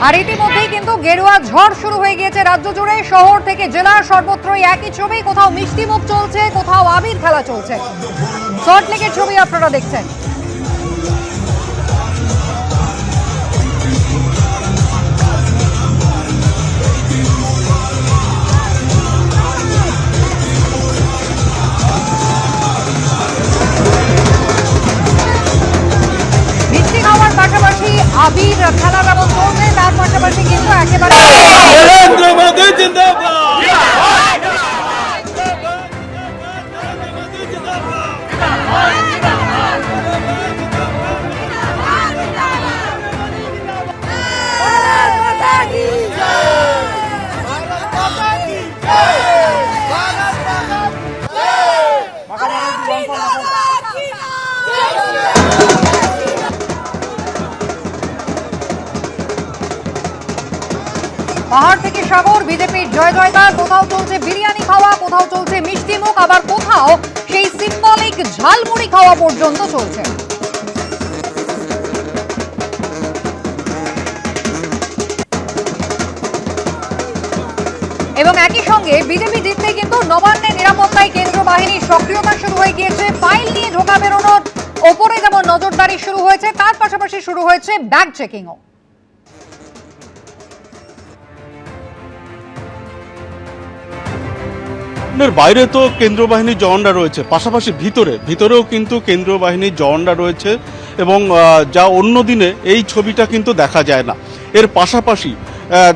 আর ইতিমধ্যেই কিন্তু গেরুয়া ঝড় শুরু হয়ে গিয়েছে রাজ্য জুড়ে। শহর থেকে জেলার সর্বত্রই একই ছবি, কোথাও মিষ্টি মুখ চলছে, কোথাও আবির খেলা চলছে। সল্টলেকের ছবি আপনারা দেখছেন। মিষ্টি খাওয়ার পাশাপাশি আবির খেলা যেমন চলছে, তার পাশাপাশি কিন্তু একেবারে পাহাড় থেকে সাগর, বিজেপির জয় জয়কার। কোথাও চলছে বিরিয়ানি খাওয়া, কোথাও চলছে মিষ্টি মুখ, আবার কোথাও সেই সিম্বলিক ঝালমুড়ি খাওয়া পর্যন্ত চলছে। এবং একই সঙ্গে বিজেপি জিততে কিন্তু নবান্নের নিরাপত্তায় কেন্দ্র বাহিনীর সক্রিয়তা শুরু হয়ে গিয়েছে। ফাইল নিয়ে ঢোকা বেরোনোর ওপরে যেমন নজরদারি শুরু হয়েছে, তার পাশাপাশি শুরু হয়েছে ব্যাগ চেকিংও। বাইরে তো কেন্দ্রীয় বাহিনীর জওয়ানরা রয়েছে, পাশাপাশি ভিতরেও কিন্তু কেন্দ্রীয় বাহিনীর জওয়ানরা রয়েছে, এবং যা অন্য দিনে এই ছবিটা কিন্তু দেখা যায় না। এর পাশাপাশি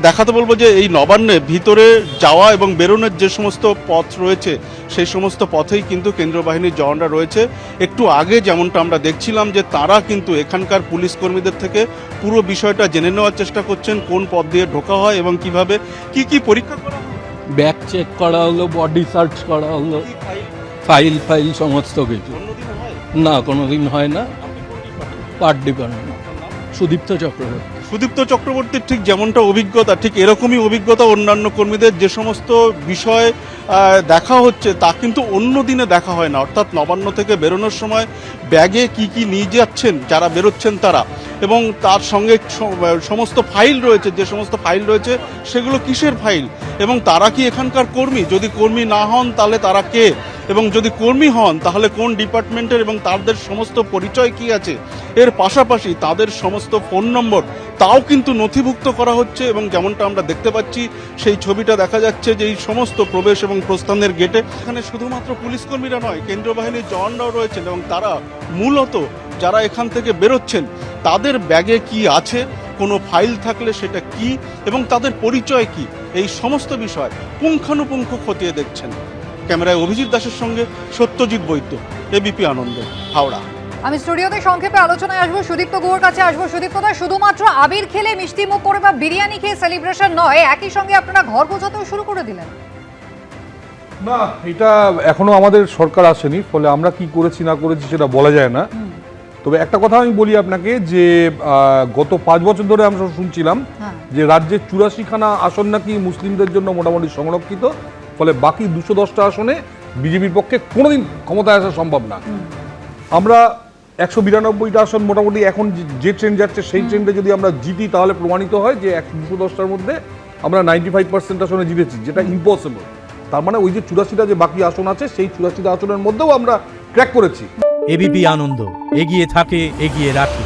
দেখাতে বলবো যে এই নবান্নে ভিতরে যাওয়া এবং বেরোনোর যে সমস্ত পথ রয়েছে, সেই সমস্ত পথেই কিন্তু কেন্দ্রীয় বাহিনীর জওয়ানরা রয়েছে। একটু আগে যেমনটা আমরা দেখছিলাম যে তারা কিন্তু এখানকার পুলিশ কর্মীদের থেকে পুরো বিষয়টা জেনে নেওয়ার চেষ্টা করছেন, কোন পথ দিয়ে ঢোকা হয় এবং কিভাবে কি পরীক্ষা করা হয়। ব্যাগ চেক করা হলো, বডি সার্চ করা হলো, ফাইল সমস্ত কিছু। না, কোনোদিন হয় না। পার্ট ডিপার্টমেন্ট সুদীপ্ত চক্রবর্তীর ঠিক যেমনটা অভিজ্ঞতা, ঠিক এরকমই অভিজ্ঞতা অন্যান্য কর্মীদের। যে সমস্ত বিষয় দেখা হচ্ছে তা কিন্তু অন্য দিনে দেখা হয় না। অর্থাৎ নবান্ন থেকে বেরোনোর সময় ব্যাগে কি নিয়ে যাচ্ছেন যারা বেরোচ্ছেন তারা, এবং তার সঙ্গে সমস্ত ফাইল রয়েছে, যে সমস্ত ফাইল রয়েছে সেগুলো কিসের ফাইল, এবং তারা কি এখানকার কর্মী, যদি কর্মী না হন তাহলে তারা কে, এবং যদি কর্মী হন তাহলে কোন ডিপার্টমেন্টের, এবং তাদের সমস্ত পরিচয় কি আছে। এর পাশাপাশি তাদের সমস্ত ফোন নম্বর তাও কিন্তু নথিভুক্ত করা হচ্ছে। এবং যেমনটা আমরা দেখতে পাচ্ছি সেই ছবিটা দেখা যাচ্ছে যে এই সমস্ত প্রবেশ এবং প্রস্থানের গেটে এখানে শুধুমাত্র পুলিশ কর্মীরা নয়, কেন্দ্রীয় বাহিনীর জওয়ানরাও রয়েছেন, এবং তারা মূলত যারা এখান থেকে বেরোচ্ছেন তাদের ব্যাগে কি আছে, কোনো ফাইল থাকলে সেটা কি, এবং তাদের পরিচয় কি, এই সমস্ত বিষয় পুঙ্খানুপুঙ্খ খতিয়ে দেখছেন। ক্যামেরায় অভিজিৎ দাসের সঙ্গে সত্যজিৎ বৈদ্য, এবিপি আনন্দ, হাওড়া। আমি স্টুডিওতে সংক্ষেপে আলোচনায় আসবো, সুদীপ্ত গুহর কাছে আসবো। সুদীপ্তদা, শুধুমাত্র আবির খেলে, মিষ্টি মুখ করে বা বিরিয়ানি খেয়ে সেলিব্রেশন নয়, একই সঙ্গে আপনারা ঘর বোঝাতেও শুরু করে দিলেন। না, এটা এখনো আমাদের সরকার আসেনি, ফলে আমরা কি করেছি না করেছি সেটা বলা যায় না। তবে একটা কথা আমি বলি আপনাকে যে গত 5 বছর ধরে আমরা শুনছিলাম যে রাজ্যের 84খানা আসন নাকি মুসলিমদের জন্য মোটামুটি সংরক্ষিত, ফলে বাকি 210টা আসনে বিজেপির পক্ষে কোনোদিন ক্ষমতায় আসা সম্ভব না। আমরা 192টা আসন মোটামুটি এখন যে ট্রেন্ড যাচ্ছে সেই ট্রেন্ডে যদি আমরা জিতি তাহলে প্রমাণিত হয় যে 210টার মধ্যে আমরা 95% আসনে জিতেছি, যেটা ইম্পসিবল। তার মানে ওই যে 84টা যে বাকি আসন আছে সেই 84টা আসনের মধ্যেও আমরা ক্র্যাক করেছি। এবিপি আনন্দ, এগিয়ে থাকে, এগিয়ে রাখে।